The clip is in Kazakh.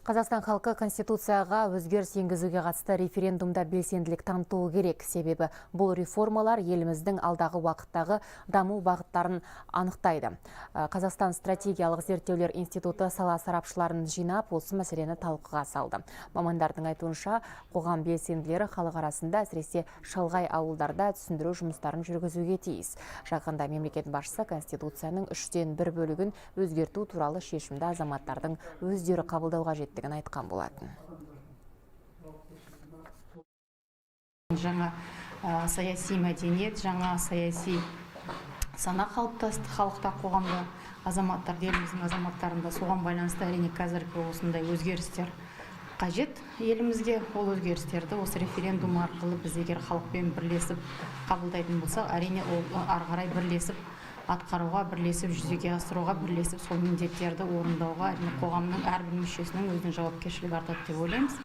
Қазақстан халқы Конституцияға өзгеріс енгізуге қатысты референдумда белсенділік танытуы керек. Себебі бұл реформалар еліміздің алдағы уақыттағы даму бағыттарын анықтайды. Қазақстан стратегиялық зерттеулер институты сала сарапшыларын жинап, осы мәселені талқыға салды. Мамандардың айтуынша, қоғам белсенділері халық арасында, әсіресе шалғай ауылдарда түсіндіру жұмыстарын жүргізуге тиіс. Жақында мемлекет басшысы Конституцияның 3/1 бөлігін өзгерту туралы шешімді азаматтардың өздері қабылдауға қажеттігін айтқан болатын. Жаңа саяси мәдениет, жаңа саяси сана қалыптасты халықта, қоғамда, азаматтарда, еліміздің азаматтарында. Соған байланысты әрине қазіргі осындай өзгерістер қажет елімізге. Ол өзгерістерді осы референдум арқылы біз егер халықпен бірлесіп қабылдайтын болсақ, әрине ол ары қарай бірлесіп атқаруға, бірлесіп жүзеге асыруға, бірлесіп сол міндеттерді орындауға қоғамның әрбір мүшесінің өзінің жауапкершілігі артады деп ойлаймыз.